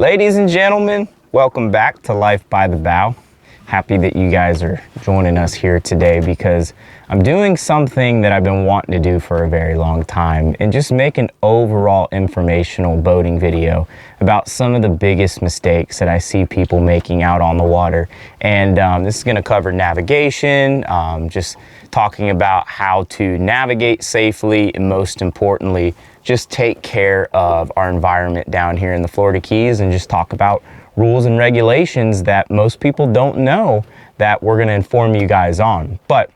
Ladies and gentlemen, welcome back to Life by the Bow. Happy that you guys are joining us here today because I'm doing something that I've been wanting to do for a very long time and just make an overall informational boating video about some of the biggest mistakes that I see people making out on the water. And this is going to cover navigation, just talking about how to navigate safely, and most importantly, just take care of our environment down here in the Florida Keys, and just talk about rules and regulations that most people don't know that we're going to inform you guys on. But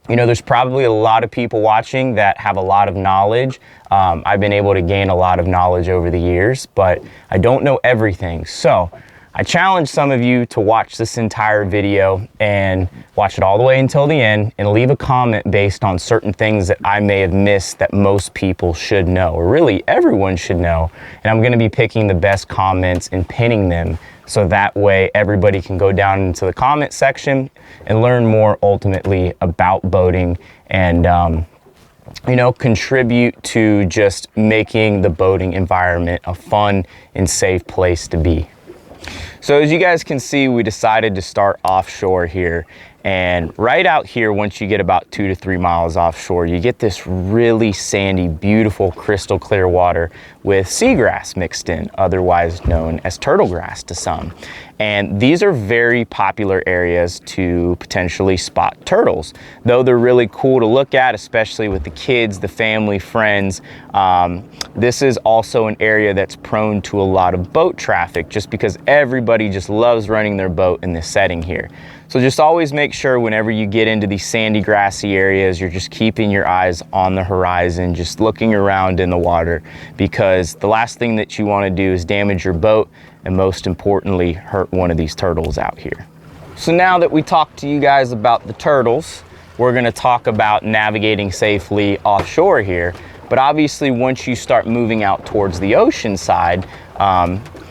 you know, there's probably a lot of people watching that have a lot of knowledge. I've been able to gain a lot of knowledge over the years, but I don't know everything. So I challenge some of you to watch this entire video and watch it all the way until the end and leave a comment based on certain things that I may have missed that most people should know, or really everyone should know. And I'm going to be picking the best comments and pinning them so that way everybody can go down into the comment section and learn more ultimately about boating and you know, contribute to just making the boating environment a fun and safe place to be. So as you guys can see, we decided to start offshore here, and right out here, once you get about 2 to 3 miles offshore, you get this really sandy, beautiful, crystal clear water with seagrass mixed in, otherwise known as turtle grass to some. And these are very popular areas to potentially spot turtles. Though they're really cool to look at, especially with the kids, the family, friends, this is also an area that's prone to a lot of boat traffic just because everybody just loves running their boat in this setting here. So just always make sure whenever you get into these sandy, grassy areas, you're just keeping your eyes on the horizon, just looking around in the water, because the last thing that you want to do is damage your boat and most importantly, hurt one of these turtles out here. So now that we talked to you guys about the turtles, we're going to talk about navigating safely offshore here. But obviously, once you start moving out towards the ocean side,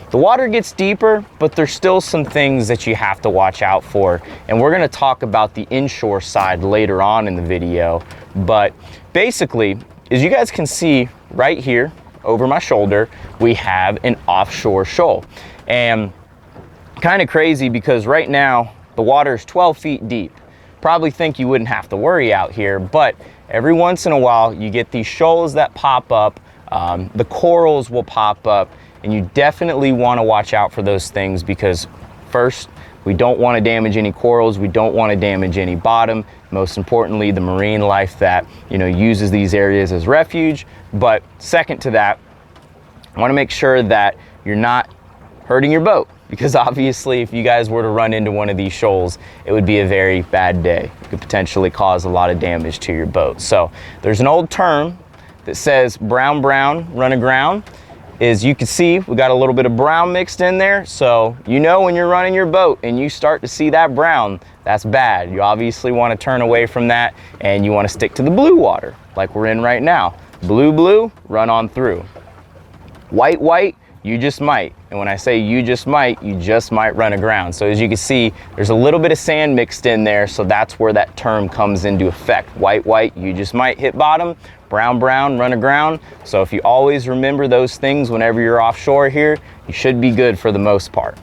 the water gets deeper, but there's still some things that you have to watch out for. And we're going to talk about the inshore side later on in the video. But basically, as you guys can see right here over my shoulder, we have an offshore shoal. And kind of crazy because right now the water is 12 feet deep. Probably think you wouldn't have to worry out here, but every once in a while you get these shoals that pop up, the corals will pop up, and you definitely want to watch out for those things because first, we don't want to damage any corals, we don't want to damage any bottom, most importantly the marine life that, you know, uses these areas as refuge. But second to that, I want to make sure that you're not hurting your boat, because obviously if you guys were to run into one of these shoals, it would be a very bad day. It could potentially cause a lot of damage to your boat. So there's an old term that says brown, brown, run aground. As you can see, we got a little bit of brown mixed in there. So you know when you're running your boat and you start to see that brown, that's bad. You obviously want to turn away from that and you want to stick to the blue water like we're in right now. Blue, blue, run on through. White, white, you just might. And when I say you just might run aground. So as you can see, there's a little bit of sand mixed in there, so that's where that term comes into effect. White, white, you just might hit bottom. Brown, brown, run aground. So if you always remember those things whenever you're offshore here, you should be good for the most part.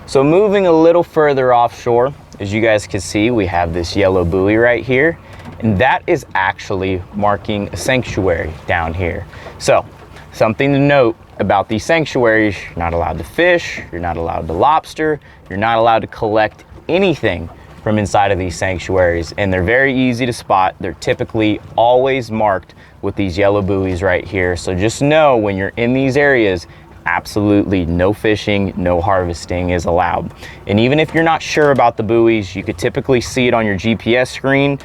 So moving a little further offshore, as you guys can see, we have this yellow buoy right here, and that is actually marking a sanctuary down here. So something to note about these sanctuaries: you're not allowed to fish, you're not allowed to lobster, you're not allowed to collect anything from inside of these sanctuaries, and they're very easy to spot. They're typically always marked with these yellow buoys right here. So just know when you're in these areas, absolutely no fishing, no harvesting is allowed. And even if you're not sure about the buoys, you could typically see it on your GPS screen.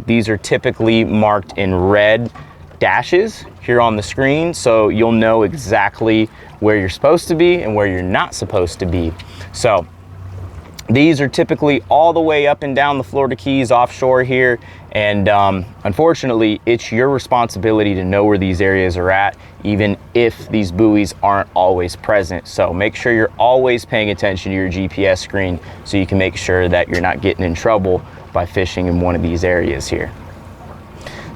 These are typically marked in red dashes here on the screen, so you'll know exactly where you're supposed to be and where you're not supposed to be. So these are typically all the way up and down the Florida Keys offshore here, and unfortunately it's your responsibility to know where these areas are at, even if these buoys aren't always present. So make sure you're always paying attention to your GPS screen so you can make sure that you're not getting in trouble by fishing in one of these areas here.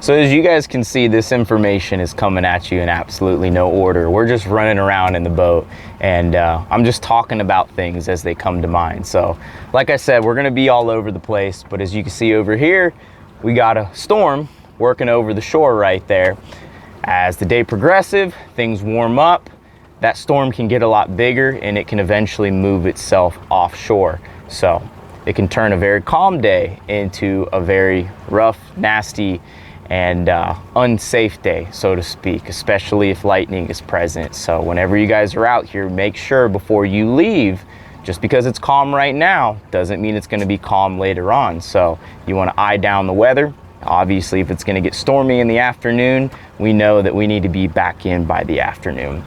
So as you guys can see, this information is coming at you in absolutely no order. We're just running around in the boat, and I'm just talking about things as they come to mind. So like I said, we're gonna be all over the place, but as you can see over here, we got a storm working over the shore right there. As the day progresses, things warm up, that storm can get a lot bigger and it can eventually move itself offshore. So it can turn a very calm day into a very rough, nasty, and unsafe day, so to speak, especially if lightning is present. So whenever you guys are out here, make sure before you leave, just because it's calm right now doesn't mean it's going to be calm later on. So you want to eye down the weather. Obviously, if it's going to get stormy in the afternoon, we know that we need to be back in by the afternoon.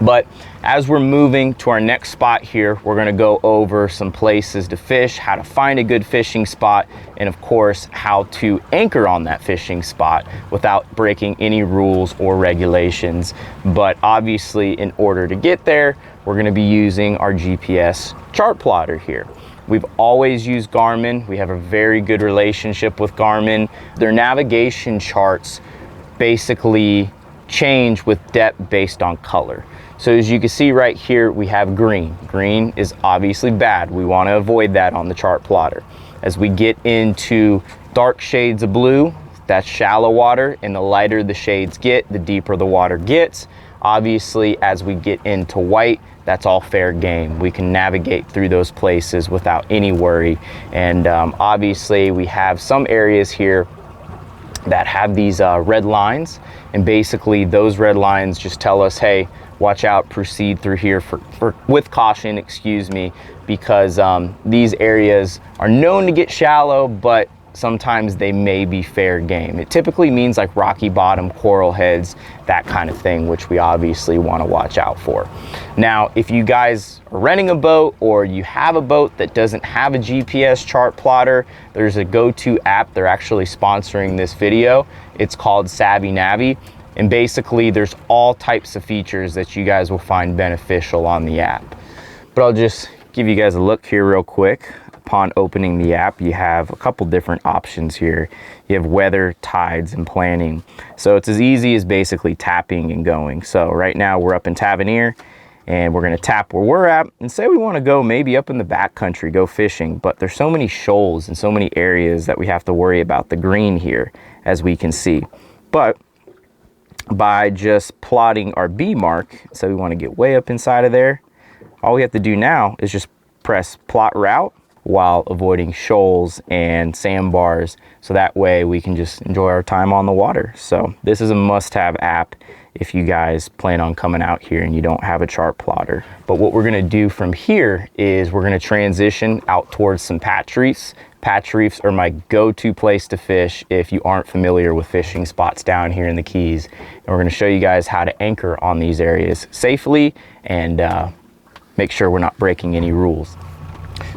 But as we're moving to our next spot here, we're going to go over some places to fish, how to find a good fishing spot, and of course, how to anchor on that fishing spot without breaking any rules or regulations. But obviously, in order to get there, we're going to be using our GPS chart plotter here. We've always used Garmin. We have a very good relationship with Garmin. Their navigation charts basically change with depth based on color. So as you can see right here, we have green. Green is obviously bad. We want to avoid that on the chart plotter. As we get into dark shades of blue, that's shallow water, and the lighter the shades get, the deeper the water gets. Obviously, as we get into white, that's all fair game. We can navigate through those places without any worry. And obviously, we have some areas here that have these red lines, and basically those red lines just tell us, hey, watch out, proceed through here with caution, excuse me, because these areas are known to get shallow, but sometimes they may be fair game. It typically means like rocky bottom, coral heads, that kind of thing, which we obviously want to watch out for. Now, if you guys are renting a boat or you have a boat that doesn't have a GPS chart plotter, there's a go-to app. They're actually sponsoring this video. It's called Savvy Navi. And basically there's all types of features that you guys will find beneficial on the app. But I'll just give you guys a look here real quick. Upon opening the app, you have a couple different options here. You have weather, tides, and planning. So it's as easy as basically tapping and going. So right now we're up in Tavernier, and we're gonna tap where we're at and say we wanna go maybe up in the back country, go fishing, but there's so many shoals and so many areas that we have to worry about the green here, as we can see. But by just plotting our B mark, so we wanna get way up inside of there, all we have to do now is just press plot route while avoiding shoals and sandbars, so that way we can just enjoy our time on the water. So this is a must-have app if you guys plan on coming out here and you don't have a chart plotter. But what we're gonna do from here is we're gonna transition out towards some patch reefs. Patch reefs are my go-to place to fish if you aren't familiar with fishing spots down here in the Keys. And we're gonna show you guys how to anchor on these areas safely and make sure we're not breaking any rules.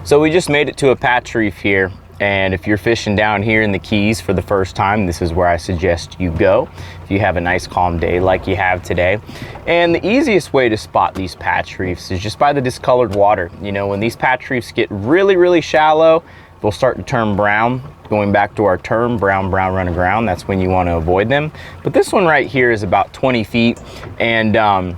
So we just made it to a patch reef here, and if you're fishing down here in the Keys for the first time, this is where I suggest you go if you have a nice calm day like you have today. And the easiest way to spot these patch reefs is just by the discolored water. You know, when these patch reefs get really shallow, they'll start to turn brown. Going back to our term, brown run aground, that's when you want to avoid them. But this one right here is about 20 feet, and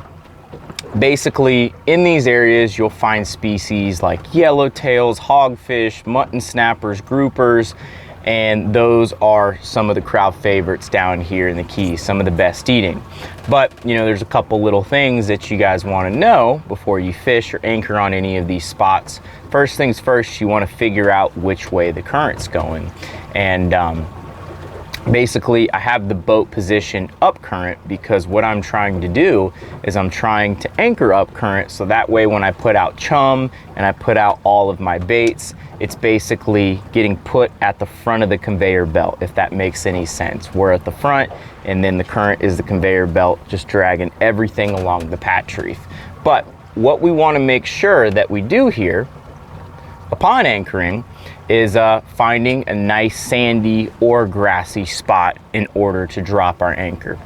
basically in these areas you'll find species like yellowtails, hogfish, mutton snappers, groupers, and those are some of the crowd favorites down here in the Keys, some of the best eating. But you know, there's a couple little things that you guys want to know before you fish or anchor on any of these spots. First things first, you want to figure out which way the current's going, and basically I have the boat positioned up current because what I'm trying to do is I'm trying to anchor up current, so that way when I put out chum and I put out all of my baits, it's basically getting put at the front of the conveyor belt, if that makes any sense. We're at the front, and then the current is the conveyor belt just dragging everything along the patch reef. But what we want to make sure that we do here upon anchoring is finding a nice sandy or grassy spot in order to drop our anchor.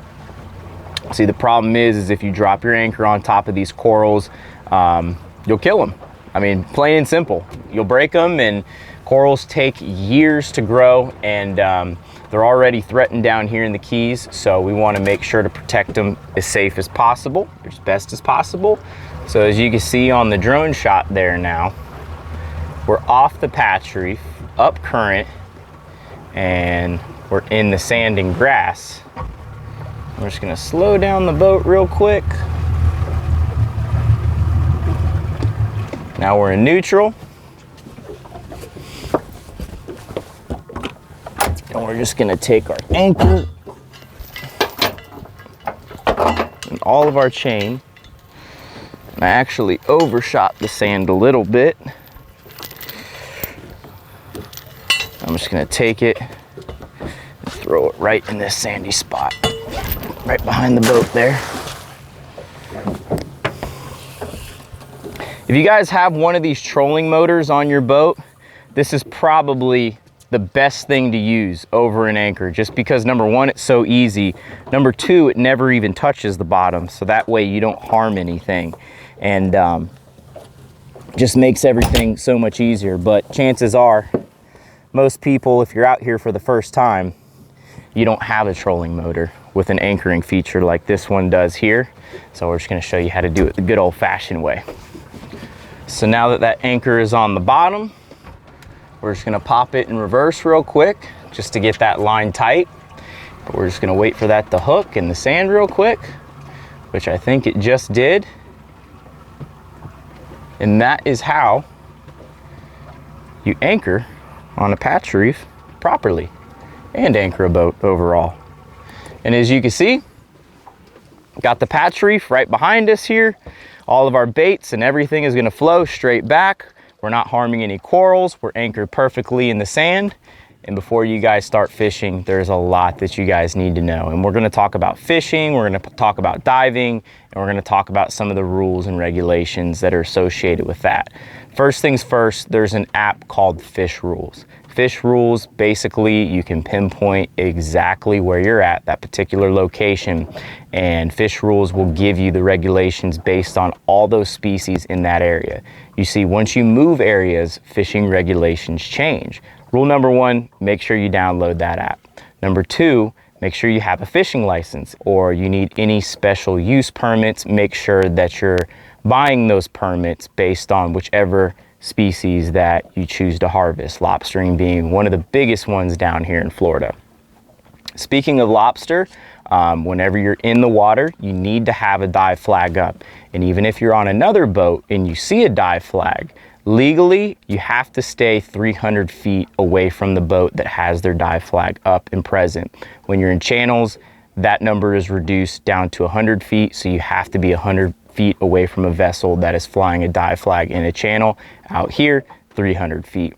See, the problem is if you drop your anchor on top of these corals, you'll kill them. I mean, plain and simple. You'll break them, and Corals take years to grow, and they're already threatened down here in the Keys, so we want to make sure to protect them as safe as possible, as best as possible. So as you can see on the drone shot there now, we're off the patch reef, up current, and we're in the sand and grass. I'm just gonna slow down the boat real quick. Now we're in neutral. And we're just gonna take our anchor and all of our chain. And I actually overshot the sand a little bit. I'm just gonna take it and throw it right in this sandy spot, right behind the boat there. If you guys have one of these trolling motors on your boat, this is probably the best thing to use over an anchor, just because number one, it's so easy. Number two, it never even touches the bottom, so that way you don't harm anything. And just makes everything so much easier. But chances are, most people, if you're out here for the first time, you don't have a trolling motor with an anchoring feature like this one does here. So we're just gonna show you how to do it the good old-fashioned way. So now that that anchor is on the bottom, we're just gonna pop it in reverse real quick just to get that line tight. But we're just gonna wait for that to hook in the sand real quick, which I think it just did. And that is how you anchor on a patch reef properly and anchor a boat overall. And as you can see, got the patch reef right behind us here. All of our baits and everything is gonna flow straight back. We're not harming any corals. We're anchored perfectly in the sand. And before you guys start fishing, there's a lot that you guys need to know. And we're gonna talk about fishing, we're gonna talk about diving, and we're gonna talk about some of the rules and regulations that are associated with that. First things first, there's an app called Fish Rules. Fish Rules, basically you can pinpoint exactly where you're at, that particular location, and Fish Rules will give you the regulations based on all those species in that area. You see, once you move areas, fishing regulations change. Rule number one, make sure you download that app. Number two, make sure you have a fishing license, or you need any special use permits. Make sure that you're buying those permits based on whichever species that you choose to harvest, lobstering being one of the biggest ones down here in Florida. Speaking of lobster, whenever you're in the water, you need to have a dive flag up. And even if you're on another boat and you see a dive flag, legally, you have to stay 300 feet away from the boat that has their dive flag up and present. When you're in channels, that number is reduced down to 100 feet, so you have to be 100 feet away from a vessel that is flying a dive flag in a channel. Out here, 300 feet.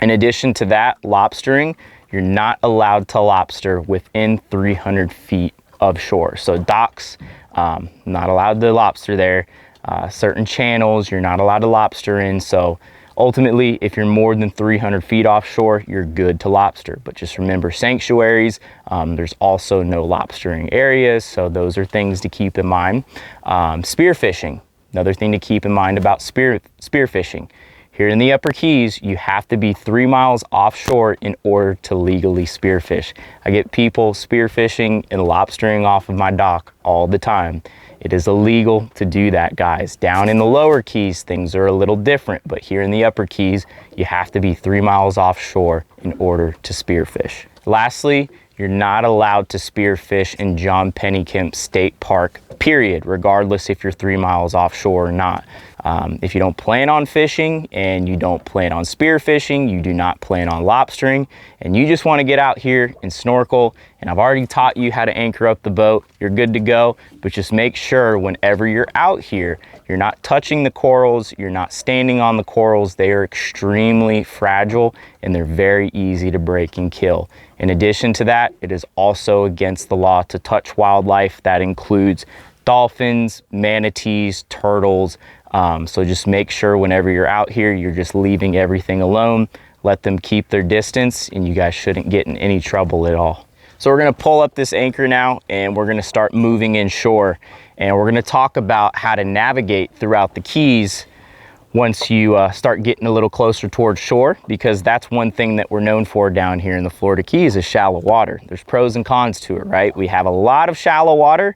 In addition to that, lobstering, you're not allowed to lobster within 300 feet of shore. So docks, not allowed to lobster there. Certain channels, you're not allowed to lobster in. So ultimately, if you're more than 300 feet offshore, you're good to lobster. But just remember, sanctuaries, there's also no lobstering areas. So those are things to keep in mind. Spearfishing, another thing to keep in mind about spearfishing. Here in the Upper Keys, you have to be 3 miles offshore in order to legally spearfish. I get people spearfishing and lobstering off of my dock all the time. It is illegal to do that, guys. Down in the Lower Keys, things are a little different, but here in the Upper Keys, you have to be 3 miles offshore in order to spearfish. Lastly, you're not allowed to spearfish in John Pennycamp State Park, period, regardless if you're 3 miles offshore or not. If you don't plan on fishing and you don't plan on spearfishing, you do not plan on lobstering, and you just want to get out here and snorkel, and I've already taught you how to anchor up the boat, you're good to go. But just make sure whenever you're out here, you're not touching the corals, you're not standing on the corals. They are extremely fragile and they're very easy to break and kill. In addition to that, it is also against the law to touch wildlife. That includes dolphins, manatees, turtles. So just make sure whenever you're out here, you're just leaving everything alone. Let them keep their distance, and you guys shouldn't get in any trouble at all. So we're gonna pull up this anchor now, and we're gonna start moving inshore. And we're gonna talk about how to navigate throughout the Keys once you start getting a little closer towards shore, because that's one thing that we're known for down here in the Florida Keys is shallow water. There's pros and cons to it, right? We have a lot of shallow water,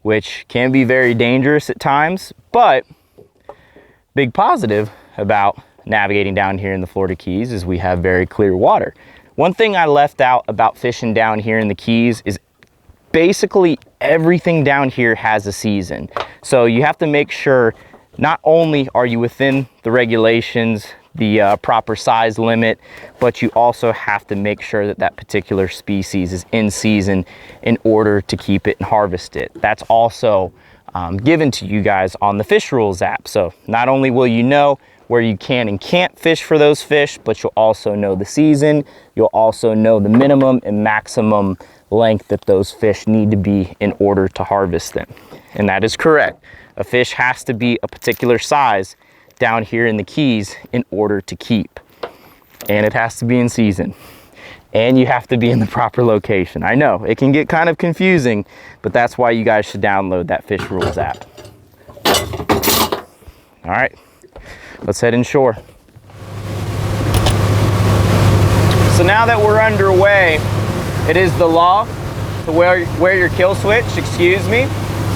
which can be very dangerous at times, but big positive about navigating down here in the Florida Keys is we have very clear water. One thing I left out about fishing down here in the Keys is basically everything down here has a season. So you have to make sure not only are you within the regulations, the proper size limit, but you also have to make sure that that particular species is in season in order to keep it and harvest it. That's also given to you guys on the Fish Rules app. So not only will you know where you can and can't fish for those fish, but you'll also know the season. You'll also know the minimum and maximum length that those fish need to be in order to harvest them. And that is correct. A fish has to be a particular size down here in the Keys in order to keep. And it has to be in season. And you have to be in the proper location. I know, it can get kind of confusing, but that's why you guys should download that Fish Rules app. All right, let's head inshore. So now that we're underway, it is the law to wear your kill switch, excuse me.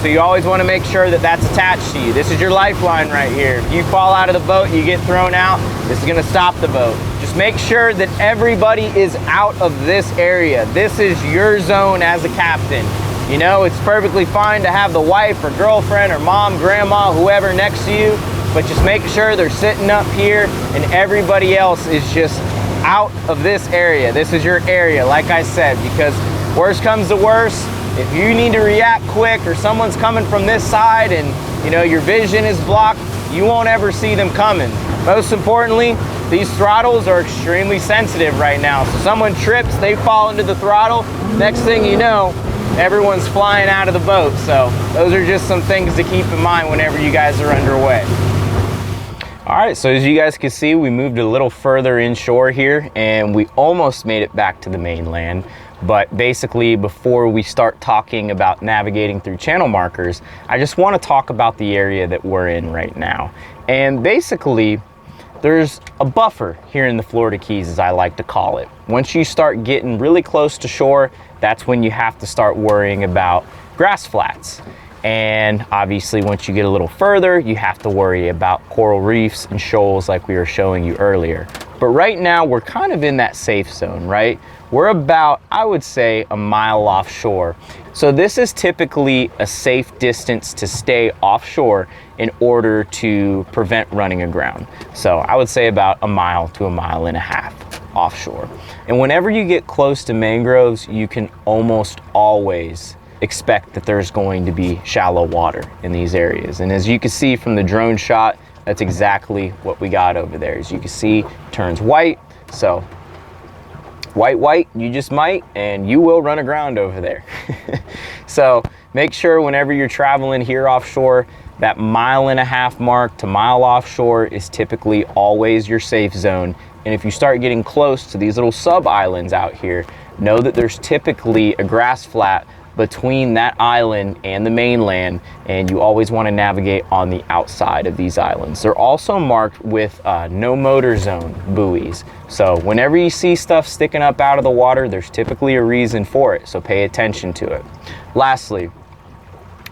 So you always want to make sure that that's attached to you. This is your lifeline right here. If you fall out of the boat, you get thrown out, this is going to stop the boat. Just make sure that everybody is out of this area. This is your zone as a captain. You know, it's perfectly fine to have the wife or girlfriend or mom, grandma, whoever next to you, but just make sure they're sitting up here and everybody else is just out of this area. This is your area, like I said, because worst comes to worst, if you need to react quick or someone's coming from this side and you know your vision is blocked, you won't ever see them coming. Most importantly, these throttles are extremely sensitive right now. So someone trips, they fall into the throttle, next thing you know, everyone's flying out of the boat. So those are just some things to keep in mind whenever you guys are underway. All right, so as you guys can see, we moved a little further inshore here and we almost made it back to the mainland. But basically, before we start talking about navigating through channel markers, I just want to talk about the area that we're in right now. And basically, there's a buffer here in the Florida Keys, as I like to call it. Once you start getting really close to shore, that's when you have to start worrying about grass flats. And obviously, once you get a little further, you have to worry about coral reefs and shoals like we were showing you earlier. But right now, we're kind of in that safe zone, right? We're about, I would say, a mile offshore. So this is typically a safe distance to stay offshore in order to prevent running aground. So I would say about a mile to a mile and a half offshore. And whenever you get close to mangroves, you can almost always expect that there's going to be shallow water in these areas. And as you can see from the drone shot, that's exactly what we got over there. As you can see, it turns white. So white, you just might, and you will run aground over there. So make sure whenever you're traveling here offshore, that mile and a half mark to mile offshore is typically always your safe zone. And if you start getting close to these little sub islands out here, know that there's typically a grass flat between that island and the mainland, and you always want to navigate on the outside of these islands. They're also marked with no motor zone buoys. So whenever you see stuff sticking up out of the water, there's typically a reason for it, so pay attention to it. Lastly,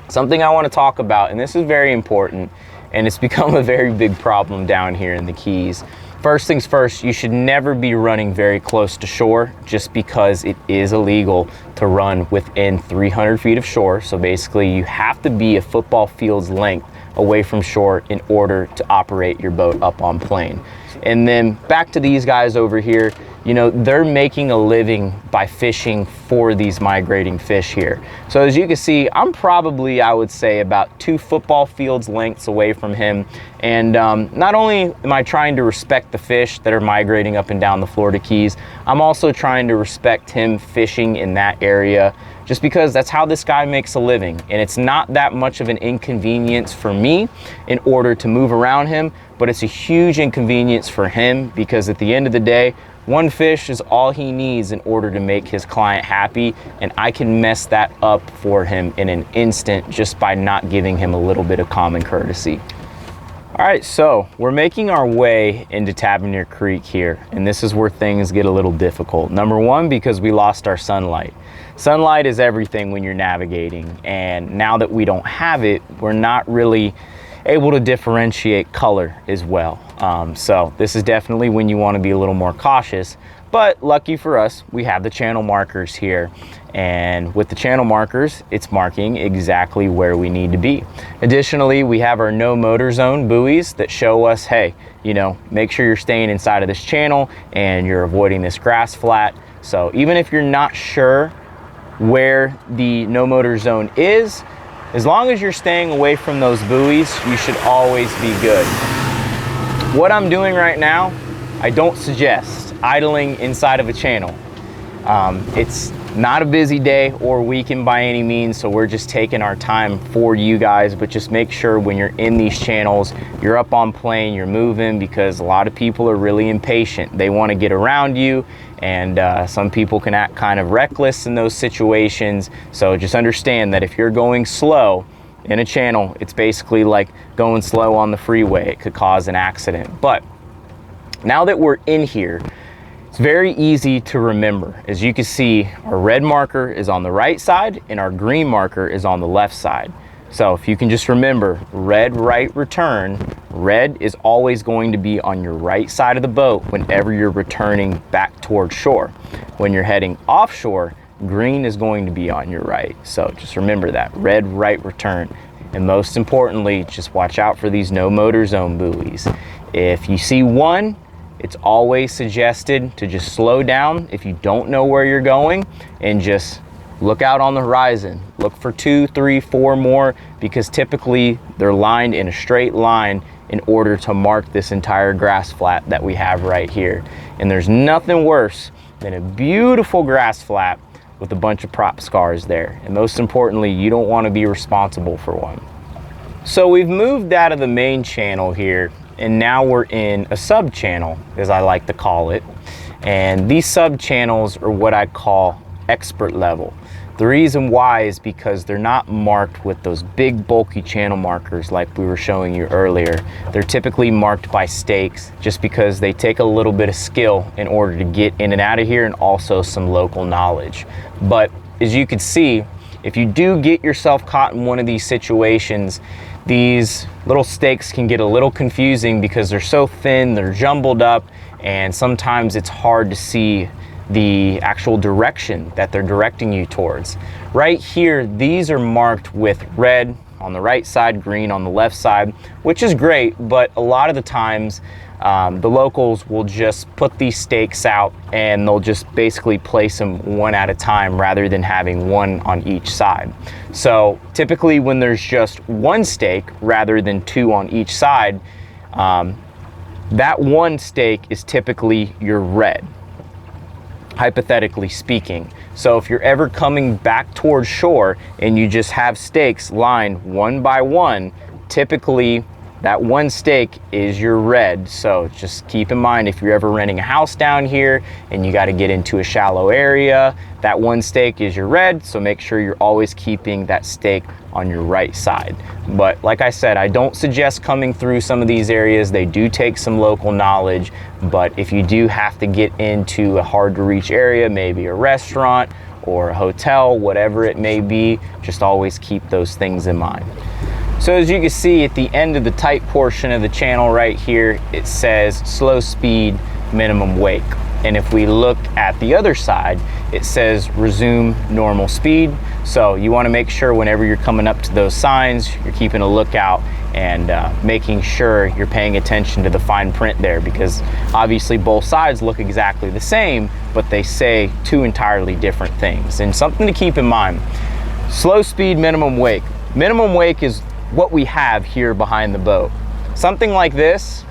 something I want to talk about, and this is very important, and it's become a very big problem down here in the Keys. First things first, you should never be running very close to shore just because it is illegal to run within 300 feet of shore. So basically you have to be a football field's length away from shore in order to operate your boat up on plane. And then back to these guys over here, you know, they're making a living by fishing for these migrating fish here. So as you can see, I'm probably, I would say, about 2 football fields lengths away from him. And not only am I trying to respect the fish that are migrating up and down the Florida Keys, I'm also trying to respect him fishing in that area, just because that's how this guy makes a living. And it's not that much of an inconvenience for me in order to move around him, but it's a huge inconvenience for him because at the end of the day, one fish is all he needs in order to make his client happy, and I can mess that up for him in an instant just by not giving him a little bit of common courtesy. All right, so we're making our way into Tavernier Creek here, and this is where things get a little difficult. Number one, because we lost our sunlight. Sunlight is everything when you're navigating, and now that we don't have it, we're not really able to differentiate color as well. So this is definitely when you want to be a little more cautious, but lucky for us, we have the channel markers here. And with the channel markers, it's marking exactly where we need to be. Additionally, we have our no motor zone buoys that show us, hey, you know, make sure you're staying inside of this channel and you're avoiding this grass flat. So even if you're not sure where the no motor zone is, as long as you're staying away from those buoys, you should always be good. What I'm doing right now, I don't suggest idling inside of a channel. It's not a busy day or weekend by any means, so we're just taking our time for you guys, but just make sure when you're in these channels, you're up on plane, you're moving, because a lot of people are really impatient. They want to get around you, and some people can act kind of reckless in those situations. So just understand that if you're going slow in a channel, it's basically like going slow on the freeway. It could cause an accident. But now that we're in here, it's very easy to remember. As you can see, our red marker is on the right side and our green marker is on the left side. So if you can just remember, red right return, red is always going to be on your right side of the boat whenever you're returning back towards shore. When you're heading offshore, green is going to be on your right. So just remember that, red right return. And most importantly, just watch out for these no motor zone buoys. If you see one, it's always suggested to just slow down if you don't know where you're going and just look out on the horizon. Look for 2, 3, 4 more, because typically they're lined in a straight line in order to mark this entire grass flat that we have right here. And there's nothing worse than a beautiful grass flat with a bunch of prop scars there. And most importantly, you don't want to be responsible for one. So we've moved out of the main channel here, and now we're in a sub channel, as I like to call it. And these sub channels are what I call expert level. The reason why is because they're not marked with those big bulky channel markers like we were showing you earlier. They're typically marked by stakes, just because they take a little bit of skill in order to get in and out of here, and also some local knowledge. But as you can see, if you do get yourself caught in one of these situations, these little stakes can get a little confusing because they're so thin, they're jumbled up, and sometimes it's hard to see the actual direction that they're directing you towards. Right here, these are marked with red on the right side, green on the left side, which is great, but a lot of the times the locals will just put these stakes out and they'll just basically place them one at a time rather than having one on each side. So typically when there's just one stake rather than 2 on each side, that one stake is typically your red, hypothetically speaking. So if you're ever coming back towards shore and you just have stakes lined one by one, typically that one stake is your red. So just keep in mind, if you're ever renting a house down here and you got to get into a shallow area, that one stake is your red. So make sure you're always keeping that stake on your right side. But like I said, I don't suggest coming through some of these areas. They do take some local knowledge, but if you do have to get into a hard to reach area, maybe a restaurant or a hotel, whatever it may be, just always keep those things in mind. So as you can see at the end of the tight portion of the channel right here, it says slow speed, minimum wake. And if we look at the other side, it says resume normal speed. So you want to make sure whenever you're coming up to those signs, you're keeping a lookout and making sure you're paying attention to the fine print there, because obviously both sides look exactly the same, but they say 2 entirely different things. And something to keep in mind, slow speed, minimum wake. Minimum wake is what we have here behind the boat. Something like this,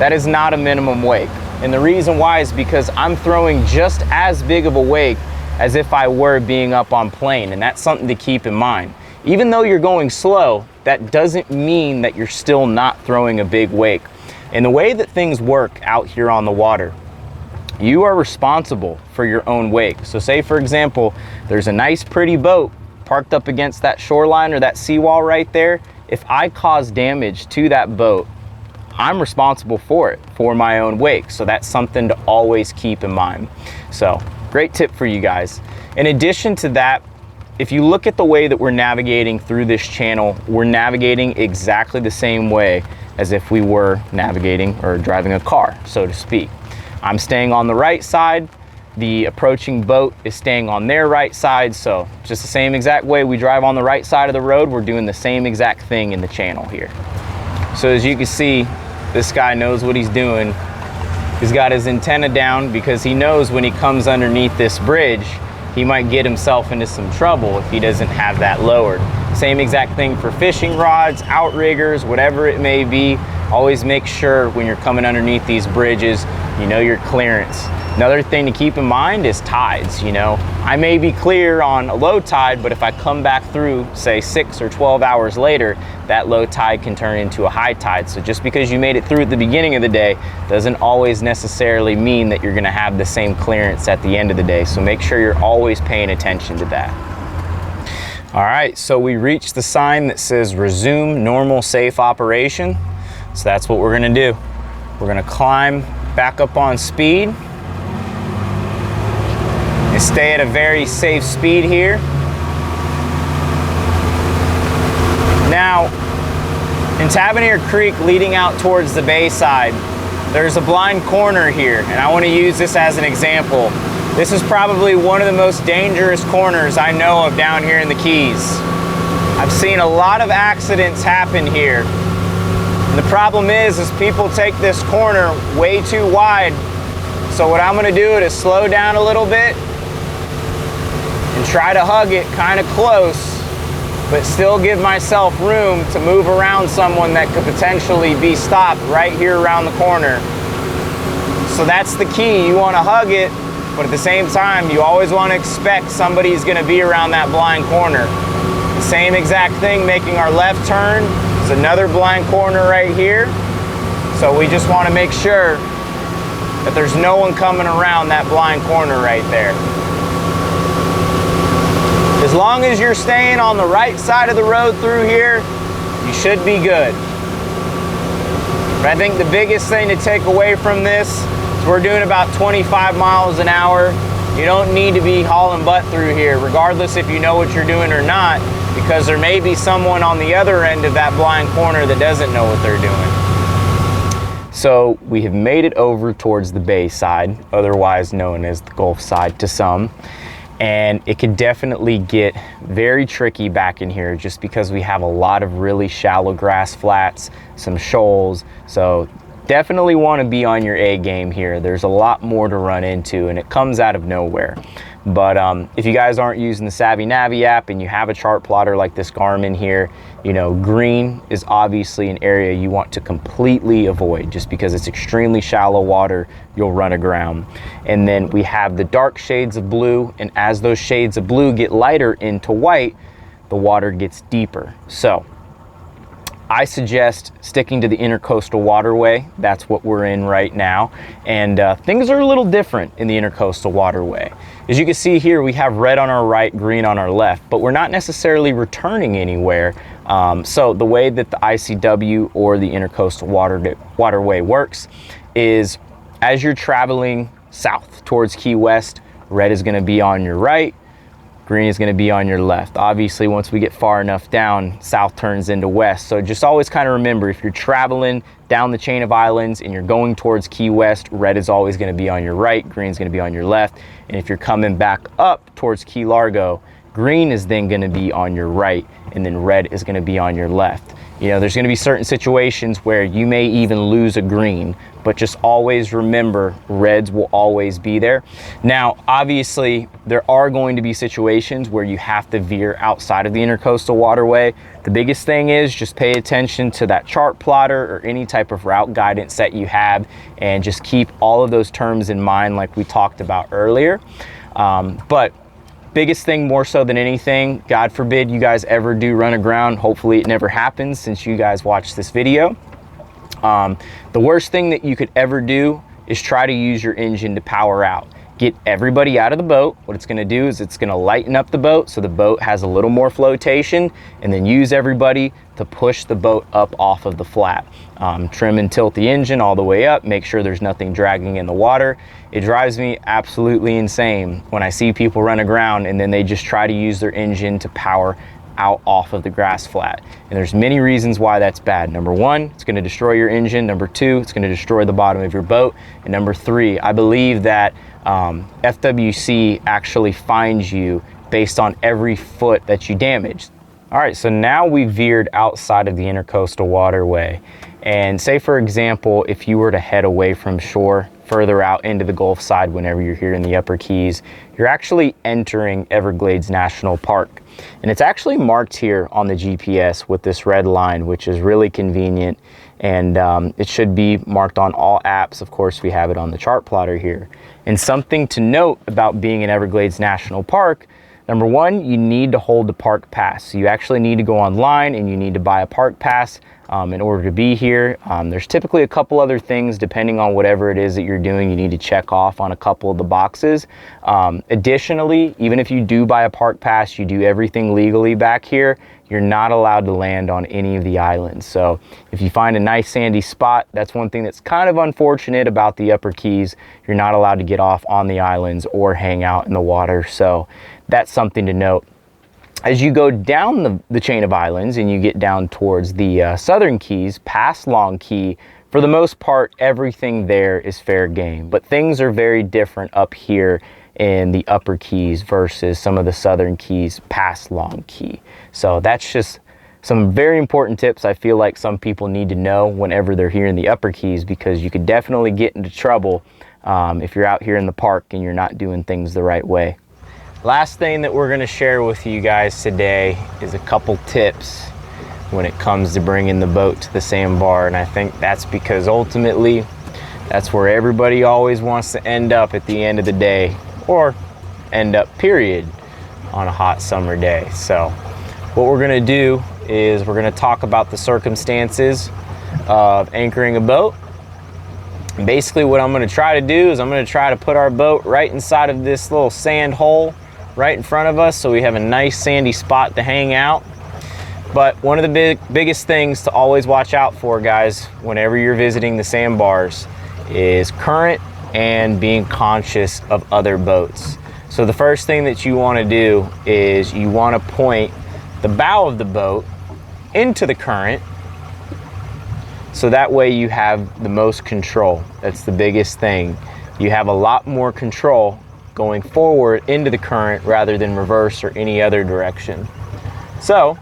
that is not a minimum wake. And the reason why is because I'm throwing just as big of a wake as if I were being up on plane, and that's something to keep in mind. Even though you're going slow, that doesn't mean that you're still not throwing a big wake. And the way that things work out here on the water, you are responsible for your own wake. So say for example, there's a nice pretty boat parked up against that shoreline or that seawall right there. if I cause damage to that boat, I'm responsible for it, for my own wake. So that's something to always keep in mind. So great tip for you guys. In addition to that, if you look at the way that we're navigating through this channel, we're navigating exactly the same way as if we were navigating or driving a car, so to speak. I'm staying on the right side, the approaching boat is staying on their right side, so just the same exact way we drive on the right side of the road, we're doing the same exact thing in the channel here. So as you can see, this guy knows what he's doing. He's got his antenna down because he knows when he comes underneath this bridge, he might get himself into some trouble if he doesn't have that lowered. Same exact thing for fishing rods, outriggers, whatever it may be. Always make sure when you're coming underneath these bridges, you know your clearance. Another thing to keep in mind is tides, you know. I may be clear on a low tide, but if I come back through, say 6 or 12 hours later, that low tide can turn into a high tide. So just because you made it through at the beginning of the day doesn't always necessarily mean that you're gonna have the same clearance at the end of the day. So make sure you're always paying attention to that. All right, so we reached the sign that says resume normal safe operation. So that's what we're gonna do. We're gonna climb back up on speed and stay at a very safe speed here. Now, in Tavernier Creek leading out towards the bayside, there's a blind corner here, and I want to use this as an example. This is probably one of the most dangerous corners I know of down here in the Keys. I've seen a lot of accidents happen here. And the problem is people take this corner way too wide. So what I'm gonna do is slow down a little bit and try to hug it kind of close, but still give myself room to move around someone that could potentially be stopped right here around the corner. So that's the key. You wanna hug it, but at the same time, you always wanna expect somebody's gonna be around that blind corner. The same exact thing, making our left turn. There's another blind corner right here. So we just wanna make sure that there's no one coming around that blind corner right there. As long as you're staying on the right side of the road through here, you should be good. But I think the biggest thing to take away from this is we're doing about 25 miles an hour. You don't need to be hauling butt through here, regardless if you know what you're doing or not, because there may be someone on the other end of that blind corner that doesn't know what they're doing. So we have made it over towards the bay side, otherwise known as the Gulf side to some. And it could definitely get very tricky back in here just because we have a lot of really shallow grass flats, some shoals. So definitely want to be on your A game here. There's a lot more to run into and it comes out of nowhere. But if you guys aren't using the Savvy Navi app and you have a chart plotter like this Garmin here, you know, green is obviously an area you want to completely avoid just because it's extremely shallow water, you'll run aground. And then we have the dark shades of blue, and as those shades of blue get lighter into white, the water gets deeper. So I suggest sticking to the Intercoastal Waterway. That's what we're in right now. And things are a little different in the Intercoastal Waterway. As you can see here, we have red on our right, green on our left, but we're not necessarily returning anywhere. So the way that the ICW or the Intercoastal Waterway works is as you're traveling south towards Key West, red is gonna be on your right, green is going to be on your left. Obviously, once we get far enough down, south turns into west. So just always kind of remember, if you're traveling down the chain of islands and you're going towards Key West, red is always going to be on your right, green is going to be on your left. And if you're coming back up towards Key Largo, green is then going to be on your right, and then red is going to be on your left. You know, there's going to be certain situations where you may even lose a green, but just always remember reds will always be there. Now, obviously, there are going to be situations where you have to veer outside of the Intercoastal Waterway. The biggest thing is just pay attention to that chart plotter or any type of route guidance that you have, and just keep all of those terms in mind like we talked about earlier. But biggest thing, more so than anything, God forbid you guys ever do run aground. Hopefully it never happens since you guys watched this video. The worst thing that you could ever do is try to use your engine to power out. get everybody out of the boat. What it's gonna do is it's gonna lighten up the boat so the boat has a little more flotation, and then use everybody to push the boat up off of the flat. Trim and tilt the engine all the way up, make sure there's nothing dragging in the water. It drives me absolutely insane when I see people run aground and then they just try to use their engine to power out off of the grass flat. And there's many reasons why that's bad. Number one, it's gonna destroy your engine. Number two, it's gonna destroy the bottom of your boat. And number three, I believe that FWC actually fines you based on every foot that you damage. All right, so now we veered outside of the intercoastal waterway. And say for example, if you were to head away from shore further out into the Gulf side whenever you're here in the Upper Keys, you're actually entering Everglades National Park. And it's actually marked here on the GPS with this red line, which is really convenient. And it should be marked on all apps. Of course, we have it on the chart plotter here. And something to note about being in Everglades National Park, number one, you need to hold the park pass. So you actually need to go online and you need to buy a park pass in order to be here. There's typically a couple other things depending on whatever it is that you're doing. You need to check off on a couple of the boxes. Additionally, even if you do buy a park pass, you do everything legally back here, you're not allowed to land on any of the islands. So if you find a nice sandy spot, that's one thing that's kind of unfortunate about the Upper Keys. You're not allowed to get off on the islands or hang out in the water. So that's something to note. As you go down the chain of islands and you get down towards the Southern Keys, past Long Key, for the most part, everything there is fair game. But things are very different up here in the Upper Keys versus some of the Southern Keys past Long Key. So that's just some very important tips I feel like some people need to know whenever they're here in the Upper Keys, because you could definitely get into trouble if you're out here in the park and you're not doing things the right way. Last thing that we're gonna share with you guys today is a couple tips when it comes to bringing the boat to the sandbar. And I think that's because ultimately, that's where everybody always wants to end up at the end of the day, or end up period, on a hot summer day. So what we're gonna do is we're gonna talk about the circumstances of anchoring a boat. And basically what I'm gonna try to do is I'm gonna try to put our boat right inside of this little sand hole right in front of us, so we have a nice sandy spot to hang out. But one of the biggest things to always watch out for, guys, whenever you're visiting the sandbars is current and being conscious of other boats. So the first thing that you want to do is you want to point the bow of the boat into the current, so that way you have the most control. That's the biggest thing. You have a lot more control going forward into the current rather than reverse or any other direction. So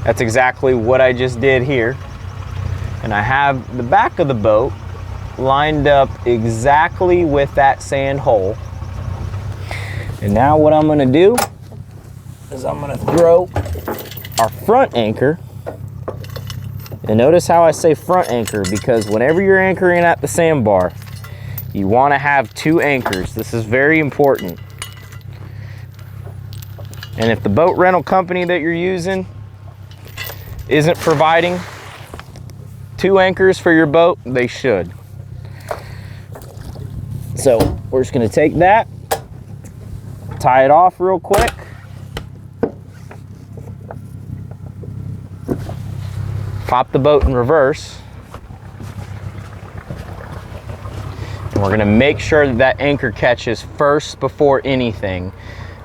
that's exactly what I just did here. And I have the back of the boat lined up exactly with that sand hole. And now what I'm gonna do is I'm gonna throw our front anchor. And notice how I say front anchor, because whenever you're anchoring at the sandbar, you want to have two anchors. This is very important. And if the boat rental company that you're using isn't providing two anchors for your boat, they should. So we're just going to take that, tie it off real quick. Pop the boat in reverse. We're gonna make sure that that anchor catches first before anything.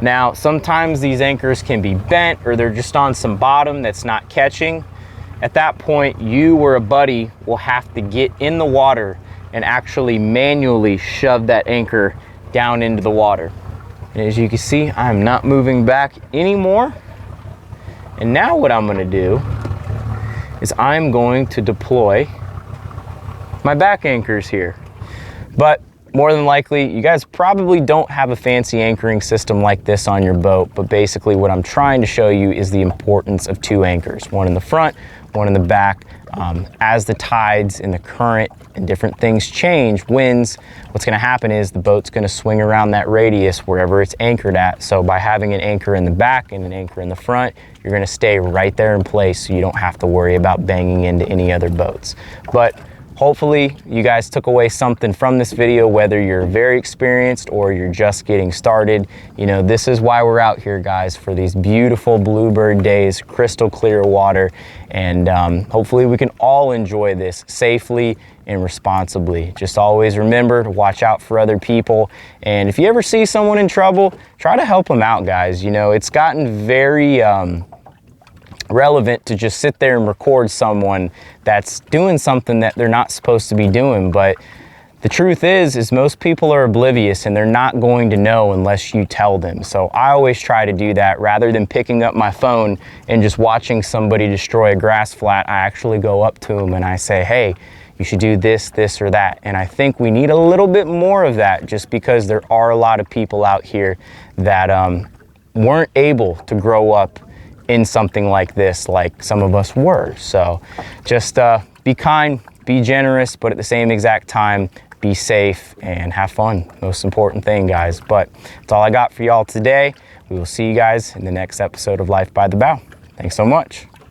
Now, sometimes these anchors can be bent or they're just on some bottom that's not catching. At that point, you or a buddy will have to get in the water and actually manually shove that anchor down into the water. And as you can see, I'm not moving back anymore. And now what I'm gonna do is I'm going to deploy my back anchors here. But more than likely, you guys probably don't have a fancy anchoring system like this on your boat, but basically what I'm trying to show you is the importance of two anchors, one in the front, one in the back. As the tides and the current and different things change, winds, what's gonna happen is the boat's gonna swing around that radius wherever it's anchored at. So by having an anchor in the back and an anchor in the front, you're gonna stay right there in place so you don't have to worry about banging into any other boats. But hopefully you guys took away something from this video, whether you're very experienced or you're just getting started. You know, this is why we're out here, guys, for these beautiful bluebird days, crystal clear water, and hopefully we can all enjoy this safely and responsibly. Just always remember to watch out for other people, and if you ever see someone in trouble, try to help them out, guys. You know, it's gotten very relevant to just sit there and record someone that's doing something that they're not supposed to be doing, but the truth is most people are oblivious and they're not going to know unless you tell them. So I always try to do that. Rather than picking up my phone and just watching somebody destroy a grass flat, I actually go up to them and I say, hey, you should do this, this, or that. And I think we need a little bit more of that, just because there are a lot of people out here that weren't able to grow up in something like this, like some of us were. So just be kind, be generous, but at the same exact time, be safe and have fun. Most important thing, guys. But that's all I got for y'all today. We will see you guys in the next episode of Life by the Bow. Thanks so much.